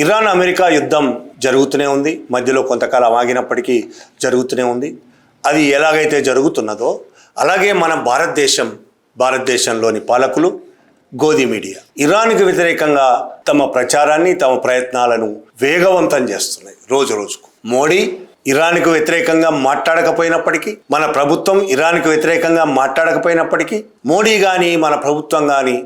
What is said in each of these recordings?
Iran America యుద్ధం జరుగుతూనే ఉంది. మధ్యలో కొంతకాలం ఆగినప్పటికీ జరుగుతూనే ఉంది. అది ఎలాగైతే జరుగుతున్నదో అలాగే మన భారతదేశంలోని పాలకులు గోధి మీడియా ఇరాన్కి వ్యతిరేకంగా తమ ప్రచారాన్ని తమ ప్రయత్నాలను వేగవంతం చేస్తున్నాయి రోజు రోజుకు. మోడీ ఇరాన్కు వ్యతిరేకంగా మాట్లాడకపోయినప్పటికీ, మన ప్రభుత్వం ఇరాన్కు వ్యతిరేకంగా మాట్లాడకపోయినప్పటికీ మోడీ కానీ మన ప్రభుత్వం కానీ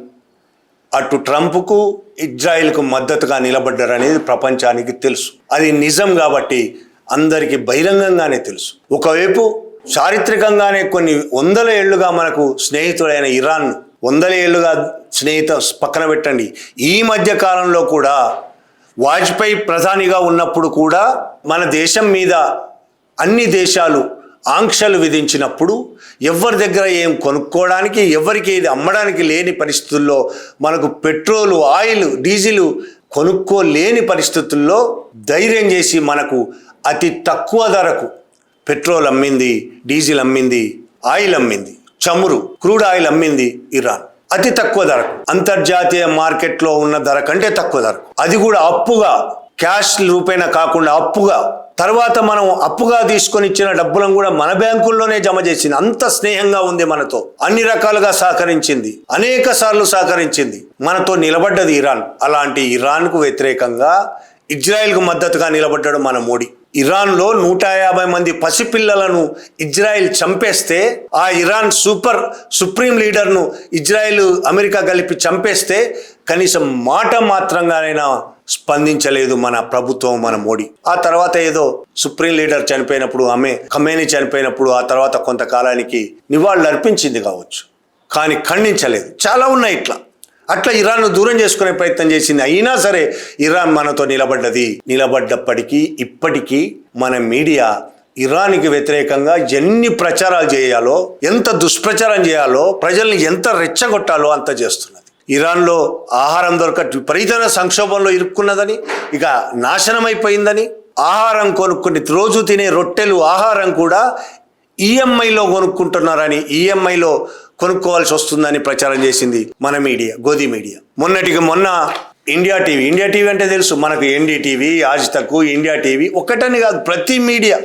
అటు ట్రంప్కు ఇజ్రాయిల్కు మద్దతుగా నిలబడ్డారనేది ప్రపంచానికి తెలుసు. అది నిజం కాబట్టి అందరికీ బహిరంగంగానే తెలుసు. ఒకవైపు చారిత్రకంగానే కొన్ని వందల ఏళ్లుగా మనకు స్నేహితుడైన ఇరాన్, వందల ఏళ్లుగా పక్కన పెట్టండి, ఈ మధ్య కాలంలో కూడా వాజ్పేయి ప్రధానిగా ఉన్నప్పుడు కూడా మన దేశం మీద అన్ని దేశాలు ఆంక్షలు విధించినప్పుడు ఎవరి దగ్గర ఏం కొనుక్కోవడానికి, ఎవరికి ఏది అమ్మడానికి లేని పరిస్థితుల్లో, మనకు పెట్రోలు, ఆయిల్, డీజిల్ కొనుక్కోలేని పరిస్థితుల్లో ధైర్యం చేసి మనకు అతి తక్కువ ధరకు పెట్రోల్ అమ్మింది, డీజిల్ అమ్మింది, ఆయిల్ అమ్మింది, చమురు, క్రూడ్ ఆయిల్ అమ్మింది ఇరాన్. అతి తక్కువ ధరకు, అంతర్జాతీయ మార్కెట్లో ఉన్న ధర కంటే తక్కువ ధరకు, అది కూడా అప్పుగా, క్యాష్ రూపేణ కాకుండా అప్పుగా. తర్వాత మనం అప్పుగా తీసుకొని ఇచ్చిన డబ్బులను కూడా మన బ్యాంకుల్లోనే జమ చేసింది. అంత స్నేహంగా ఉంది మనతో, అన్ని రకాలుగా సహకరించింది, అనేక సార్లు సహకరించింది, మనతో నిలబడ్డది ఇరాన్. అలాంటి ఇరాన్కు వ్యతిరేకంగా ఇజ్రాయెల్కు మద్దతుగా నిలబడ్డాడు మన మోడీ. ఇరాన్లో 150 మంది పసిపిల్లలను ఇజ్రాయెల్ చంపేస్తే, ఆ ఇరాన్ సుప్రీం లీడర్ను ఇజ్రాయెల్, అమెరికా కలిపి చంపేస్తే కనీసం మాట మాత్రంగానైనా స్పందించలేదు మన ప్రభుత్వం, మన మోడీ. ఆ తర్వాత ఏదో సుప్రీం లీడర్ చనిపోయినప్పుడు, ఖమేనీ చనిపోయినప్పుడు ఆ తర్వాత కొంతకాలానికి నివాళులు అర్పించింది కావచ్చు, కానీ ఖండించలేదు. చాలా ఉన్నాయి అట్లా ఇరాన్ను దూరం చేసుకునే ప్రయత్నం చేసింది. అయినా సరే ఇరాన్ మనతో నిలబడ్డప్పటికీ ఇప్పటికీ మన మీడియా ఇరాన్కి వ్యతిరేకంగా ఎన్ని ప్రచారాలు చేయాలో, ఎంత దుష్ప్రచారం చేయాలో, ప్రజల్ని ఎంత రెచ్చగొట్టాలో అంత చేస్తున్నది. ఇరాన్లో ఆహారం విపరీతమైన సంక్షోభంలో ఇరుక్కున్నదని, ఇక నాశనమైపోయిందని, ఆహారం కొనుక్కుని రోజు తినే రొట్టెలు, ఆహారం కూడా ఈఎంఐలో కొనుక్కుంటున్నారని, ఈఎంఐలో కొనుక్కోవాల్సి వస్తుందని ప్రచారం చేసింది మన మీడియా, గోధి మీడియా. మొన్న ఇండియా టీవీ అంటే తెలుసు మనకు, ఎన్డీటీవీ, ఆజ్ తక్, ఇండియా టీవీ ఒక్కటని కాదు, ప్రతి మీడియా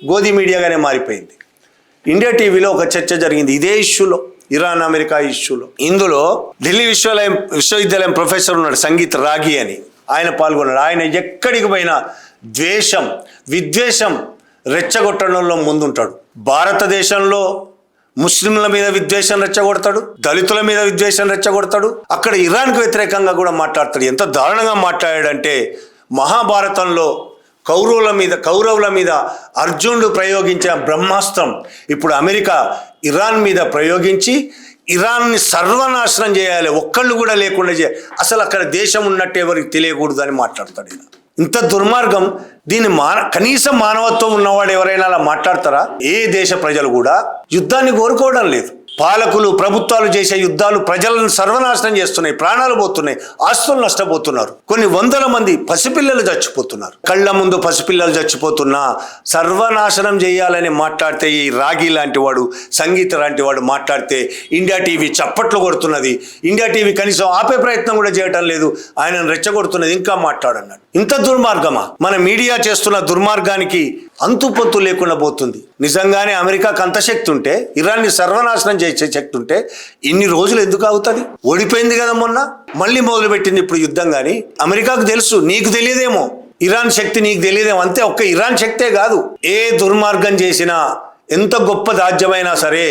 గోధి మీడియాగానే మారిపోయింది. ఇండియా టీవీలో ఒక చర్చ జరిగింది ఇదే ఇష్యూలో, ఇరాన్ అమెరికా ఇష్యూలో. ఇందులో ఢిల్లీ విశ్వవిద్యాలయం ప్రొఫెసర్ ఉన్నాడు, సంగీత్ రాగి అని, ఆయన పాల్గొన్నాడు. ఆయన ఎక్కడికి పోయినా విద్వేషం రెచ్చగొట్టడంలో ముందుంటాడు. భారతదేశంలో ముస్లింల మీద విద్వేషం రెచ్చగొడతాడు, దళితుల మీద విద్వేషం రెచ్చగొడతాడు, అక్కడ ఇరాన్కు వ్యతిరేకంగా కూడా మాట్లాడతాడు. ఎంత దారుణంగా మాట్లాడాడంటే, మహాభారతంలో కౌరవుల మీద అర్జునుడు ప్రయోగించిన బ్రహ్మాస్త్రం ఇప్పుడు అమెరికా ఇరాన్ మీద ప్రయోగించి ఇరాన్ని సర్వనాశనం చేయాలి, ఒక్కళ్ళు కూడా లేకుండా చేయాలి, అసలు అక్కడ దేశం ఉన్నట్టు ఎవరికి తెలియకూడదు అని మాట్లాడతాడు. ఇంత దుర్మార్గం, దీన్ని కనీసం మానవత్వం ఉన్నవాడు ఎవరైనా అలా మాట్లాడతారా? ఏ దేశ ప్రజలు కూడా యుద్ధాన్ని కోరుకోవడం లేదు. పాలకులు, ప్రభుత్వాలు చేసే యుద్ధాలు ప్రజలను సర్వనాశనం చేస్తున్నాయి, ప్రాణాలు పోతున్నాయి, ఆస్తులు నష్టపోతున్నారు, కొన్ని వందల మంది పసిపిల్లలు చచ్చిపోతున్నారు. కళ్ళ ముందు పసిపిల్లలు చచ్చిపోతున్నా సర్వనాశనం చేయాలని మాట్లాడితే, ఈ రాగి లాంటి వాడు, సంగీత లాంటి వాడు మాట్లాడితే ఇండియా టీవీ చప్పట్లు కొడుతున్నది. ఇండియా టీవీ కనీసం ఆపే ప్రయత్నం కూడా చేయటం లేదు, ఆయనను రెచ్చగొడుతున్నది, ఇంకా మాట్లాడన్నాడు. ఇంత దుర్మార్గమా? మన మీడియా చేస్తున్న దుర్మార్గానికి అంతుపొత్తు లేకుండా పోతుంది. నిజంగానే అమెరికాకు అంత శక్తి ఉంటే, ఇరాన్ని సర్వనాశనం చేసే శక్తి ఉంటే ఇన్ని రోజులు ఎందుకు అవుతుంది? ఓడిపోయింది కదా మొన్న, మళ్ళీ మొదలుపెట్టింది ఇప్పుడు యుద్ధం. కానీ అమెరికాకు తెలుసు, నీకు తెలియదేమో, ఇరాన్ శక్తి నీకు తెలియదేమో. అంతే, ఒక్క ఇరాన్ శక్తే కాదు, ఏ దుర్మార్గం చేసినా, ఎంత గొప్ప రాజ్యమైనా సరే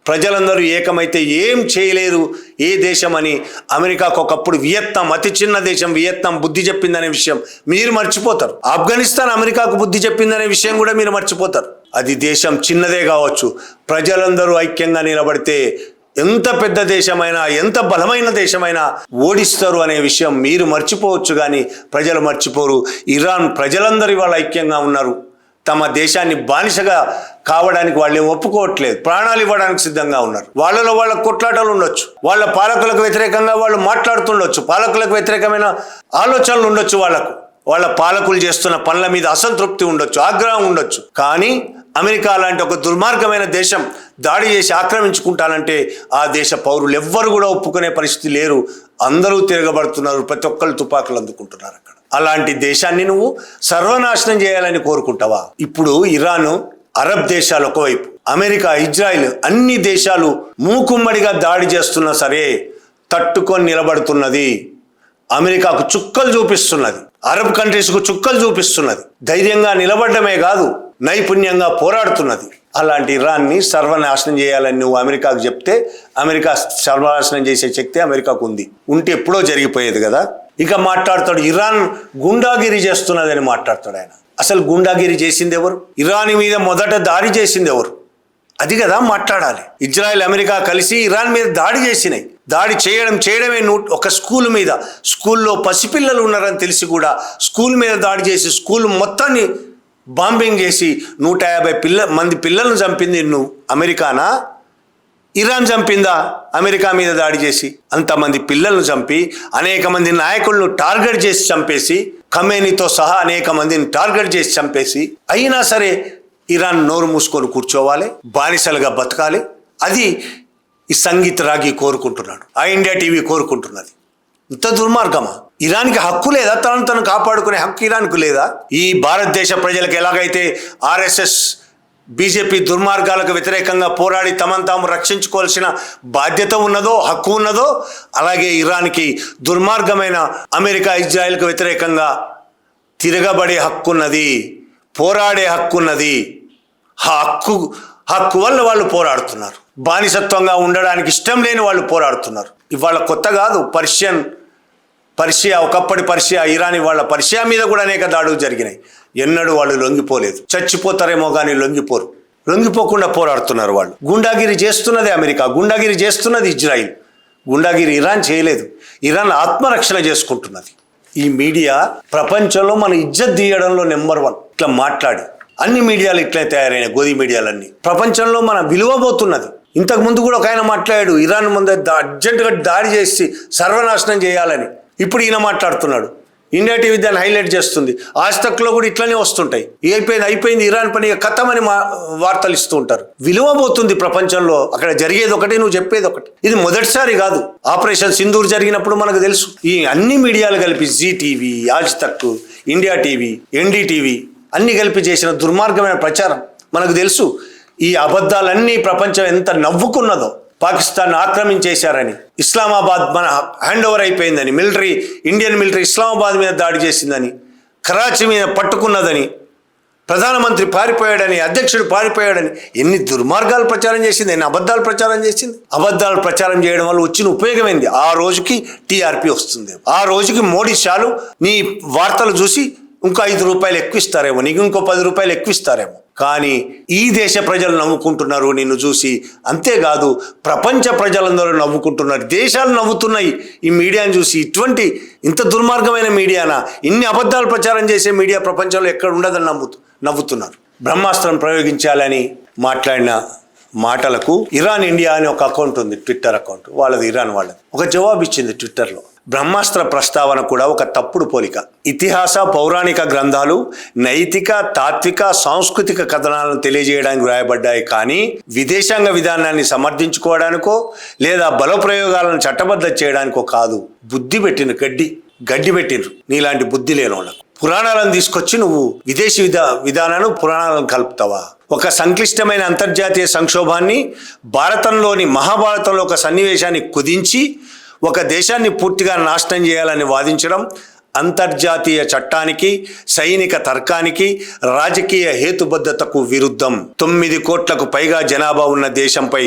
ప్రజలందరూ ఏకమైతే ఏం చేయలేరు ఏ దేశం అని అమెరికాకు ఒకప్పుడు వియత్నాం, అతి చిన్న దేశం వియత్నాం బుద్ధి చెప్పిందనే విషయం మీరు మర్చిపోతారు. ఆఫ్ఘనిస్తాన్ అమెరికాకు బుద్ధి చెప్పిందనే విషయం కూడా మీరు మర్చిపోతారు. అది దేశం చిన్నదే కావచ్చు, ప్రజలందరూ ఐక్యంగా నిలబడితే ఎంత పెద్ద దేశమైనా, ఎంత బలమైన దేశమైనా ఓడిస్తారు అనే విషయం మీరు మర్చిపోవచ్చు, కానీ ప్రజలు మర్చిపోరు. ఇరాన్ ప్రజలందరూ ఇవాళ ఐక్యంగా ఉన్నారు. తమ దేశాన్ని బానిసగా కావడానికి వాళ్ళు ఒప్పుకోవట్లేదు, ప్రాణాలు ఇవ్వడానికి సిద్ధంగా ఉన్నారు. వాళ్ళ కొట్లాటలు ఉండొచ్చు, వాళ్ళ పాలకులకు వ్యతిరేకంగా వాళ్ళు మాట్లాడుతుండొచ్చు, పాలకులకు వ్యతిరేకమైన ఆలోచనలు ఉండొచ్చు, వాళ్ళ పాలకులు చేస్తున్న పనుల మీద అసంతృప్తి ఉండొచ్చు, ఆగ్రహం ఉండొచ్చు. కానీ అమెరికా లాంటి ఒక దుర్మార్గమైన దేశం దాడి చేసి ఆక్రమించుకుంటానంటే ఆ దేశ పౌరులు ఎవ్వరు కూడా ఒప్పుకునే పరిస్థితి లేరు. అందరూ తిరగబడుతున్నారు, ప్రతి ఒక్కళ్ళు తుపాకులు అందుకుంటున్నారు అక్కడ. అలాంటి దేశాన్ని నువ్వు సర్వనాశనం చేయాలని కోరుకుంటావా? ఇప్పుడు ఇరాన్, అరబ్ దేశాలు ఒకవైపు, అమెరికా, ఇజ్రాయిల్ అన్ని దేశాలు మూకుమ్మడిగా దాడి చేస్తున్నా సరే తట్టుకొని నిలబడుతున్నది. అమెరికాకు చుక్కలు చూపిస్తున్నది, అరబ్ కంట్రీస్కు చుక్కలు చూపిస్తున్నది. ధైర్యంగా నిలబడమే కాదు, నైపుణ్యంగా పోరాడుతున్నది. అలాంటి ఇరాన్ని సర్వనాశనం చేయాలని నువ్వు అమెరికాకు చెప్తే, అమెరికా సర్వనాశనం చేసే శక్తి అమెరికాకు ఉంటే ఎప్పుడో జరిగిపోయేది కదా. ఇక మాట్లాడతాడు ఇరాన్ గుండాగిరి చేస్తున్నదని మాట్లాడతాడు ఆయన. అసలు గుండాగిరి చేసింది ఎవరు? ఇరాన్ మీద మొదట దాడి చేసింది ఎవరు? అది కదా మాట్లాడాలి. ఇజ్రాయెల్, అమెరికా కలిసి ఇరాన్ మీద దాడి చేసినాయి. దాడి చేయడమే ఒక స్కూల్ మీద, స్కూల్లో పసిపిల్లలు ఉన్నారని తెలిసి కూడా స్కూల్ మీద దాడి చేసి స్కూల్ మొత్తాన్ని బాంబింగ్ చేసి 150 మంది పిల్లలను చంపింది నువ్వు అమెరికానా? ఇరాన్ చంపిందా? అమెరికా మీద దాడి చేసి అంతమంది పిల్లలను చంపి అనేక మంది నాయకులను టార్గెట్ చేసి చంపేసి, ఖమేనీతో సహా అనేక మందిని టార్గెట్ చేసి చంపేసి, అయినా సరే ఇరాన్ నోరు మూసుకొని కూర్చోవాలి, బానిసలుగా బతకాలి. అది ఈ సంగీత్ రాగి కోరుకుంటున్నాడు, ఆ ఇండియా టీవీ కోరుకుంటున్నది. ఇంత దుర్మార్గమా? ఇరాన్కి హక్కు లేదా? తను కాపాడుకునే హక్కు ఇరాన్కు లేదా? ఈ భారతదేశ ప్రజలకు ఎలాగైతే ఆర్ఎస్ఎస్, బీజేపీ దుర్మార్గాలకు వ్యతిరేకంగా పోరాడి తమను తాము రక్షించుకోవాల్సిన బాధ్యత ఉన్నదో, హక్కు ఉన్నదో, అలాగే ఇరాన్కి దుర్మార్గమైన అమెరికా, ఇజ్రాయెల్కు వ్యతిరేకంగా తిరగబడే హక్కున్నది, పోరాడే హక్కున్నది. హక్కు వల్ల వాళ్ళు పోరాడుతున్నారు. బానిసత్వంగా ఉండడానికి ఇష్టం లేని వాళ్ళు పోరాడుతున్నారు. ఇవాళ కొత్త కాదు. పర్షియా, ఒకప్పటి పర్షియా, ఇరాన్, వాళ్ళ పర్షియా మీద కూడా అనేక దాడులు జరిగినాయి. ఎన్నడూ వాళ్ళు లొంగిపోలేదు. చచ్చిపోతారేమో కానీ లొంగిపోరు. లొంగిపోకుండా పోరాడుతున్నారు వాళ్ళు. గుండాగిరి చేస్తున్నది అమెరికా, గుండాగిరి చేస్తున్నది ఇజ్రాయిల్, గుండాగిరి ఇరాన్ చేయలేదు. ఇరాన్ ఆత్మరక్షణ చేసుకుంటున్నది. ఈ మీడియా ప్రపంచంలో మన ఇజ్జత్ తీయడంలో నెంబర్ 1. ఇట్లా మాట్లాడి అన్ని మీడియాలు ఇట్లే తయారైన గోధి మీడియాలన్నీ ప్రపంచంలో మన విలువ పోతున్నది. ఇంతకు ముందు కూడా ఒక ఆయన మాట్లాడాడు, ఇరాన్ ముందు అర్జెంటుగా దాడి చేసి సర్వనాశనం చేయాలని. ఇప్పుడు ఈయన మాట్లాడుతున్నాడు. ఇండియా టీవీ దాన్ని హైలైట్ చేస్తుంది. ఆజ్తక్లో కూడా ఇట్లనే వస్తుంటాయి. అయిపోయింది ఇరాన్ పని, కథమని వార్తలు ఇస్తూ ఉంటారు. విలువ పోతుంది ప్రపంచంలో. అక్కడ జరిగేది ఒకటి, నువ్వు చెప్పేది ఒకటి. ఇది మొదటిసారి కాదు. ఆపరేషన్ సింధూర్ జరిగినప్పుడు మనకు తెలుసు. ఈ అన్ని మీడియాలు కలిపి, Zee TV, Aaj Tak, India TV, NDTV అన్ని కలిపి చేసిన దుర్మార్గమైన ప్రచారం మనకు తెలుసు. ఈ అబద్ధాలన్నీ ప్రపంచం ఎంత నవ్వుకున్నదో. పాకిస్తాన్ ఆక్రమించేశారని, ఇస్లామాబాద్ మన హ్యాండ్ ఓవర్ అయిపోయిందని, ఇండియన్ మిలిటరీ ఇస్లామాబాద్ మీద దాడి చేసిందని, కరాచీ మీద పట్టుకున్నదని, ప్రధానమంత్రి పారిపోయాడని, అధ్యక్షుడు పారిపోయాడని ఎన్ని దుర్మార్గాలు ప్రచారం చేసింది, ఎన్ని అబద్ధాలు ప్రచారం చేసింది. అబద్ధాలు ప్రచారం చేయడం వల్ల వచ్చిన ఉపయోగం ఏంది? ఆ రోజుకి టీఆర్పీ వస్తుంది. ఆ రోజుకి మోడీ షాలు నీ వార్తలు చూసి ఇంకో 5 రూపాయలు ఎక్కువ ఇస్తారేమో, నీకు ఇంకో 10 రూపాయలు ఎక్కువ ఇస్తారేమో. కానీ ఈ దేశ ప్రజలు నవ్వుకుంటున్నారు నిన్ను చూసి. అంతేకాదు ప్రపంచ ప్రజలందరూ నవ్వుకుంటున్నారు, దేశాలు నవ్వుతున్నాయి ఈ మీడియాను చూసి. ఇంత దుర్మార్గమైన మీడియానా? ఇన్ని అబద్ధాలు ప్రచారం చేసే మీడియా ప్రపంచంలో ఎక్కడ ఉండదని నవ్వుతున్నారు. బ్రహ్మాస్త్రం ప్రయోగించాలని మాట్లాడిన మాటలకు ఇరాన్ ఇండియా అని ఒక అకౌంట్ ఉంది, ట్విట్టర్ అకౌంట్ వాళ్ళది, ఇరాన్ వాళ్ళది. ఒక జవాబు ఇచ్చింది ట్విట్టర్లో. బ్రహ్మాస్త్ర ప్రస్తావన కూడా ఒక తప్పుడు పోలిక. ఇతిహాస, పౌరాణిక గ్రంథాలు నైతిక, తాత్విక, సాంస్కృతిక కథనాలను తెలియజేయడానికి వ్రాయబడ్డాయి. కానీ విదేశాంగ విధానాన్ని సమర్థించుకోవడానికో లేదా బలప్రయోగాలను చట్టబద్ధం చేయడానికో కాదు. బుద్ధి పెట్టిన గడ్డి పెట్టినరు నీలాంటి బుద్ధి లేని వాళ్ళకు. పురాణాలను తీసుకొచ్చి నువ్వు విదేశీ విధానాలను పురాణాలను కలుపుతావా? ఒక సంక్లిష్టమైన అంతర్జాతీయ సంక్షోభాన్ని, భారతంలోని మహాభారతంలో ఒక సన్నివేశాన్ని కుదించి ఒక దేశాన్ని పూర్తిగా నాశనం చేయాలని వాదించడం అంతర్జాతీయ చట్టానికి, సైనిక తర్కానికి, రాజకీయ హేతుబద్ధతకు విరుద్ధం. 9 కోట్లకు పైగా జనాభా ఉన్న దేశంపై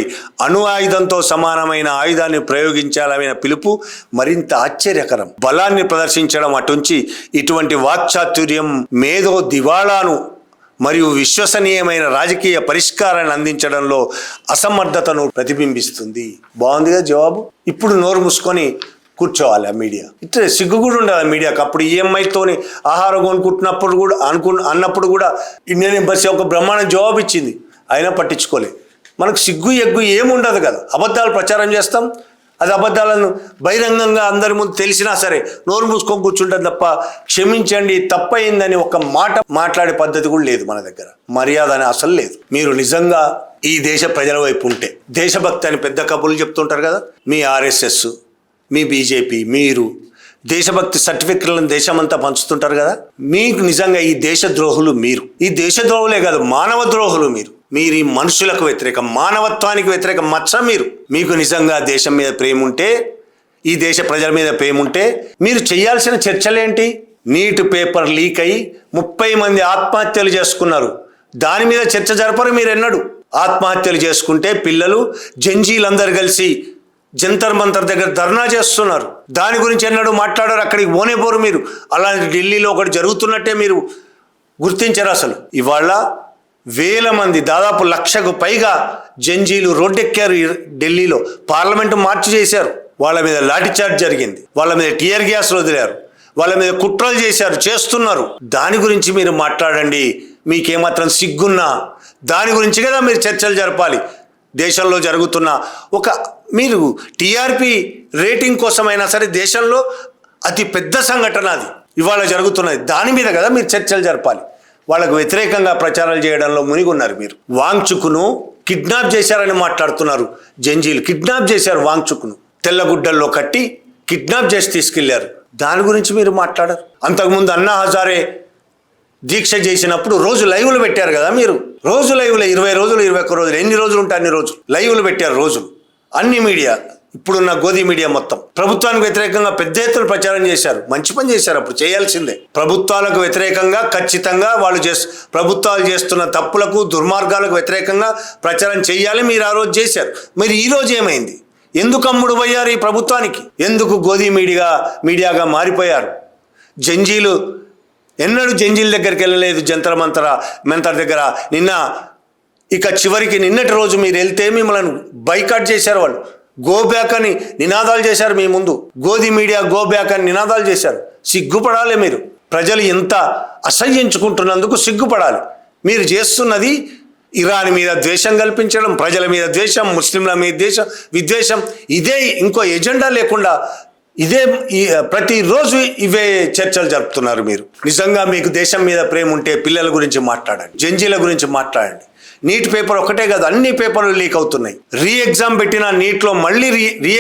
అణు ఆయుధంతో సమానమైన ఆయుధాన్ని ప్రయోగించాలనే పిలుపు మరింత ఆశ్చర్యకరం. బలాన్ని ప్రదర్శించడం అటుంచి ఇటువంటి వాక్చాతుర్యం మేధో దివాళాను మరియు విశ్వసనీయమైన రాజకీయ పరిష్కారాన్ని అందించడంలో అసమర్థతను ప్రతిబింబిస్తుంది. బాగుందిగా జవాబు. ఇప్పుడు నోరు మూసుకొని కూర్చోవాలి ఆ మీడియా. ఇట్లా సిగ్గు కూడా ఉండాలి మీడియాకి. అప్పుడు ఈఎంఐతోని ఆహారం కొనుక్కుంటున్నప్పుడు కూడా అన్నప్పుడు కూడా ఇండియన్ ఎంబసీ ఒక బ్రహ్మాండం జవాబు ఇచ్చింది, అయినా పట్టించుకోలేదు. మనకు సిగ్గు ఎగ్గు ఏముండదు కదా. అబద్ధాలు ప్రచారం చేస్తాం, అది అబద్ధాలను బహిరంగంగా అందరి ముందు తెలిసినా సరే నోరు మూసుకొని కూర్చుంటాం తప్ప క్షమించండి తప్పయిందని ఒక మాట మాట్లాడే పద్ధతి కూడా లేదు మన దగ్గర. మర్యాద అని అసలు లేదు. మీరు నిజంగా ఈ దేశ ప్రజల వైపు ఉంటే, దేశభక్తి అని పెద్ద కబుర్లు చెప్తుంటారు కదా, మీ ఆర్ఎస్ఎస్, మీ బీజేపీ, మీరు దేశభక్తి సర్టిఫికెట్లను దేశమంతా పంచుతుంటారు కదా. మీకు నిజంగా ఈ దేశద్రోహులు మీరు. ఈ దేశద్రోహులే కాదు, మానవ ద్రోహులు మీరు. మీరు ఈ మనుషులకు వ్యతిరేకం, మానవత్వానికి వ్యతిరేక మచ్చ మీరు. మీకు నిజంగా దేశం మీద ప్రేమ ఉంటే, ఈ దేశ ప్రజల మీద ప్రేమ ఉంటే మీరు చేయాల్సిన చర్చలేంటి? నీట్ పేపర్ లీక్ అయ్యి 30 మంది ఆత్మహత్యలు చేసుకున్నారు. దాని మీద చర్చ జరపరు మీరు ఎన్నడూ. ఆత్మహత్యలు చేసుకుంటే పిల్లలు జంజీలందరూ కలిసి జంతర్ మంతర్ దగ్గర ధర్నా చేస్తున్నారు. దాని గురించి ఎన్నడూ మాట్లాడారు. అక్కడికి పోరు మీరు. అలాంటి ఢిల్లీలో ఒకటి జరుగుతున్నట్టే మీరు గుర్తించరు అసలు. ఇవాళ వేల మంది, దాదాపు 1,00,000కు పైగా జంజీలు రోడ్డెక్కారు ఢిల్లీలో. పార్లమెంటు మార్చి చేశారు. వాళ్ళ మీద లాఠీచార్జ్ జరిగింది, వాళ్ళ మీద టియర్ గ్యాస్లు వదిలారు, వాళ్ళ మీద కుట్రలు చేస్తున్నారు. దాని గురించి మీరు మాట్లాడండి. మీకేమాత్రం సిగ్గున్నా దాని గురించి కదా మీరు చర్చలు జరపాలి. దేశంలో జరుగుతున్న మీరు టీఆర్పీ రేటింగ్ కోసమైనా సరే దేశంలో అతి పెద్ద సంఘటన అది ఇవాళ జరుగుతున్నది. దాని మీద కదా మీరు చర్చలు జరపాలి. వాళ్ళకు వ్యతిరేకంగా ప్రచారాలు చేయడంలో మునిగున్నారు మీరు. వాంగ్చుక్ను కిడ్నాప్ చేశారని మాట్లాడుతున్నారు. జంజీలు కిడ్నాప్ చేశారు. వాంగ్చుక్ను తెల్లగుడ్డల్లో కట్టి కిడ్నాప్ చేసి తీసుకెళ్లారు. దాని గురించి మీరు మాట్లాడరు. అంతకుముందు అన్నా హజారే దీక్ష చేసినప్పుడు రోజు లైవ్లు పెట్టారు కదా మీరు. రోజు లైవ్లు 20 రోజులు 21 రోజులు, ఎన్ని రోజులు ఉంటే అన్ని రోజులు లైవ్లు పెట్టారు రోజులు. అన్ని మీడియా, ఇప్పుడున్న గోధి మీడియా మొత్తం ప్రభుత్వానికి వ్యతిరేకంగా పెద్ద ఎత్తున ప్రచారం చేశారు. మంచి పని చేశారు. అప్పుడు చేయాల్సిందే. ప్రభుత్వాలకు వ్యతిరేకంగా ఖచ్చితంగా ప్రభుత్వాలు చేస్తున్న తప్పులకు దుర్మార్గాలకు వ్యతిరేకంగా ప్రచారం చేయాలి. మీరు ఆ రోజు చేశారు. మరి ఈ రోజు ఏమైంది? ఎందుకు అమ్ముడు పోయారు ఈ ప్రభుత్వానికి? ఎందుకు గోధి మీడియాగా మారిపోయారు? జంజీలు ఎన్నడూ జంజీల దగ్గరికి వెళ్ళలేదు. జంతర్ మంతర్ దగ్గర చివరికి నిన్నటి రోజు మీరు వెళ్తే మిమ్మల్ని బైకాట్ చేశారు. వాళ్ళు గో బ్యాక్ అని నినాదాలు చేశారు మీ ముందు. గోధి మీడియా గో బ్యాక్ అని నినాదాలు చేశారు. సిగ్గుపడాలి మీరు. ప్రజలు ఎంత అసహ్యించుకుంటున్నందుకు సిగ్గుపడాలి. మీరు చేస్తున్నది ఇరాన్ మీద ద్వేషం కల్పించడం, ప్రజల మీద ద్వేషం, ముస్లింల మీద విద్వేషం. ఇదే, ఇంకో ఎజెండా లేకుండా ప్రతిరోజు ఇవే చర్చలు జరుపుతున్నారు మీరు. నిజంగా మీకు దేశం మీద ప్రేమ ఉంటే పిల్లల గురించి మాట్లాడండి, జంజీల గురించి మాట్లాడండి. నీట్ పేపర్ ఒకటే కాదు, అన్ని పేపర్లు లీక్ అవుతున్నాయి. ఎగ్జామ్ పెట్టిన నీట్లో మళ్ళీ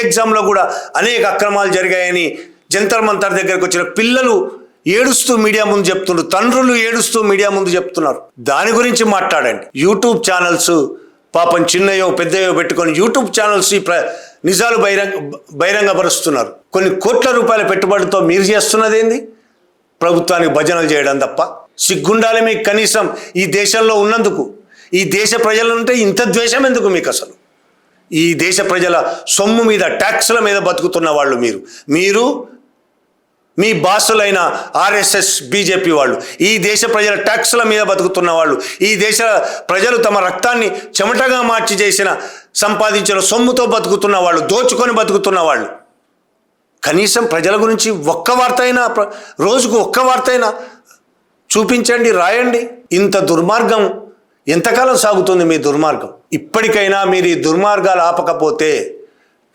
ఎగ్జామ్లో కూడా అనేక అక్రమాలు జరిగాయని జంతర్ మంతర్ దగ్గరకు వచ్చిన పిల్లలు ఏడుస్తూ మీడియా ముందు చెప్తున్నారు. తండ్రులు ఏడుస్తూ మీడియా ముందు చెప్తున్నారు. దాని గురించి మాట్లాడండి. యూట్యూబ్ ఛానల్స్ పాపం చిన్నయో పెద్దయో పెట్టుకొని యూట్యూబ్ ఛానల్స్ నిజాలు బహిరంగపరుస్తున్నారు. కొన్ని కోట్ల రూపాయల పెట్టుబడితో మీరు చేస్తున్నది ఏంది? ప్రభుత్వానికి భజనలు చేయడం తప్ప. సిగ్గుండాలి మీకు కనీసం ఈ దేశంలో ఉన్నందుకు. ఈ దేశ ప్రజలంటే ఇంత ద్వేషం ఎందుకు మీకు అసలు? ఈ దేశ ప్రజల సొమ్ము మీద, ట్యాక్స్ల మీద బతుకుతున్న వాళ్ళు మీరు మీ బాసులైన ఆర్ఎస్ఎస్ బీజేపీ వాళ్ళు ఈ దేశ ప్రజల ట్యాక్స్ల మీద బతుకుతున్న వాళ్ళు, ఈ దేశ ప్రజలు తమ రక్తాన్ని చెమటగా మార్చి సంపాదించిన సొమ్ముతో బతుకుతున్న వాళ్ళు, దోచుకొని బతుకుతున్న వాళ్ళు. కనీసం ప్రజల గురించి రోజుకు ఒక్క వార్త అయినా చూపించండి, రాయండి. ఇంత దుర్మార్గం ఎంతకాలం సాగుతుంది మీ దుర్మార్గం? ఇప్పటికైనా మీరు ఈ దుర్మార్గాలు ఆపకపోతే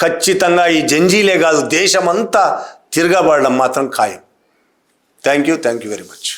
ఖచ్చితంగా ఈ జంజీలే కాదు దేశమంతా తిరగబడడం మాత్రం ఖాయం. Thank you very much.